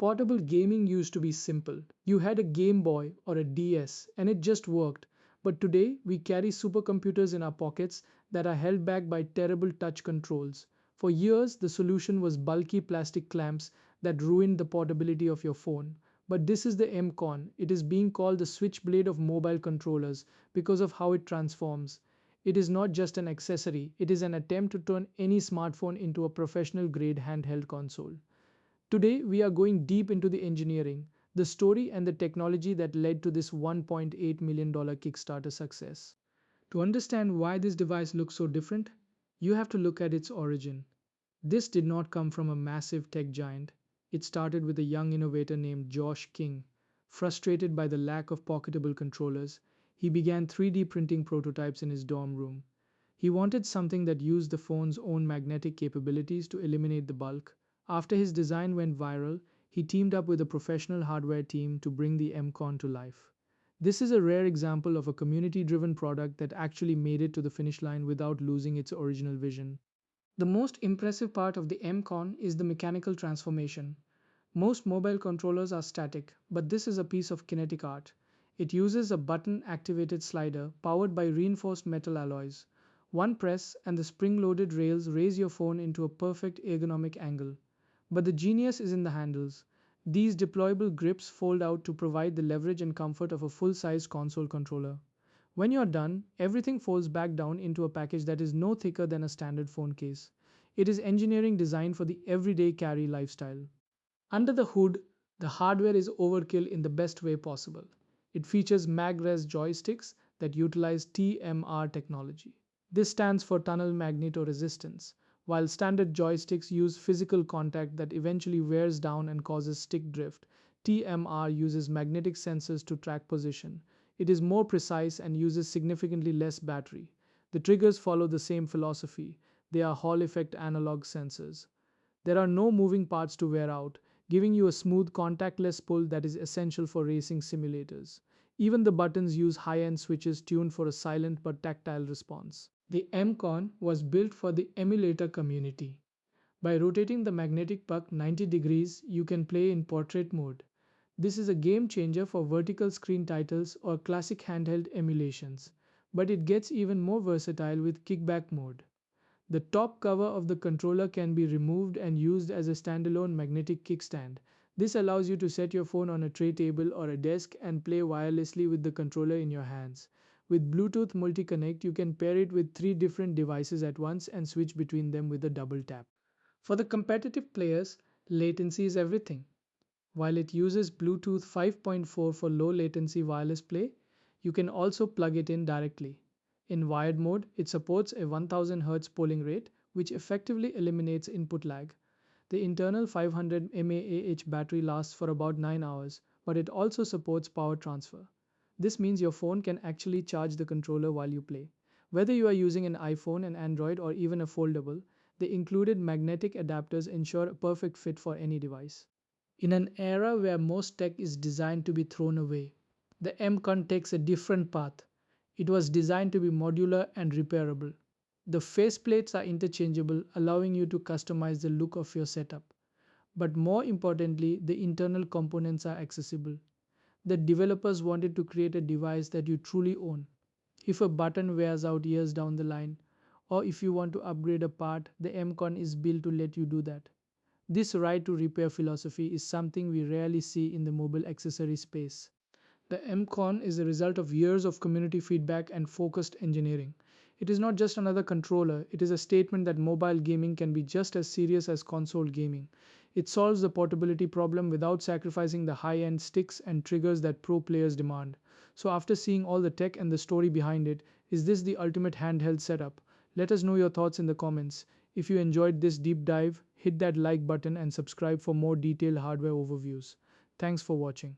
Portable gaming used to be simple. You had a Game Boy or a DS and it just worked. But today we carry supercomputers in our pockets that are held back by terrible touch controls. For years, the solution was bulky plastic clamps that ruined the portability of your phone. But this is the Mcon. It is being called the switchblade of mobile controllers because of how it transforms. It is not just an accessory, it is an attempt to turn any smartphone into a professional grade handheld console. Today, we are going deep into the engineering, the story, and the technology that led to this $1.8 million Kickstarter success. To understand why this device looks so different, you have to look at its origin. This did not come from a massive tech giant. It started with a young innovator named Josh King. Frustrated by the lack of pocketable controllers, he began 3D printing prototypes in his dorm room. He wanted something that used the phone's own magnetic capabilities to eliminate the bulk. After his design went viral, he teamed up with a professional hardware team to bring the Mcon to life. This is a rare example of a community-driven product that actually made it to the finish line without losing its original vision. The most impressive part of the Mcon is the mechanical transformation. Most mobile controllers are static, but this is a piece of kinetic art. It uses a button-activated slider powered by reinforced metal alloys. One press and the spring-loaded rails raise your phone into a perfect ergonomic angle. But the genius is in the handles. These deployable grips fold out to provide the leverage and comfort of a full-sized console controller. When you're done, everything folds back down into a package that is no thicker than a standard phone case. It is engineering designed for the everyday carry lifestyle. Under the hood, the hardware is overkill in the best way possible. It features Mag-Res Joysticks that utilize TMR technology. This stands for tunnel magnetoresistance. While standard joysticks use physical contact that eventually wears down and causes stick drift, TMR uses magnetic sensors to track position. It is more precise and uses significantly less battery. The triggers follow the same philosophy. They are Hall effect analog sensors. There are no moving parts to wear out, giving you a smooth contactless pull that is essential for racing simulators. Even the buttons use high-end switches tuned for a silent but tactile response. The Mcon was built for the emulator community. By rotating the magnetic puck 90 degrees, you can play in portrait mode. This is a game changer for vertical screen titles or classic handheld emulations, but it gets even more versatile with Kickback Mode. The top cover of the controller can be removed and used as a standalone magnetic kickstand. This allows you to set your phone on a tray table or a desk and play wirelessly with the controller in your hands. With Bluetooth Multi-Connect, you can pair it with 3 different devices at once and switch between them with a double tap. For the competitive players, latency is everything. While it uses Bluetooth 5.4 for low latency wireless play, you can also plug it in directly. In wired mode, it supports a 1000 Hz polling rate, which effectively eliminates input lag. The internal 500 mAh battery lasts for about 9 hours, but it also supports power transfer. This means your phone can actually charge the controller while you play. Whether you are using an iPhone, an Android, or even a foldable, the included magnetic adapters ensure a perfect fit for any device. In an era where most tech is designed to be thrown away, the Mcon takes a different path. It was designed to be modular and repairable. The faceplates are interchangeable, allowing you to customize the look of your setup. But more importantly, the internal components are accessible. The developers wanted to create a device that you truly own. If a button wears out years down the line, or if you want to upgrade a part, the Mcon is built to let you do that. This right to repair philosophy is something we rarely see in the mobile accessory space. The Mcon is the result of years of community feedback and focused engineering. It is not just another controller, it is a statement that mobile gaming can be just as serious as console gaming. It solves the portability problem without sacrificing the high-end sticks and triggers that pro players demand. So after seeing all the tech and the story behind it, is this the ultimate handheld setup? Let us know your thoughts in the comments. If you enjoyed this deep dive, hit that like button and subscribe for more detailed hardware overviews. Thanks for watching.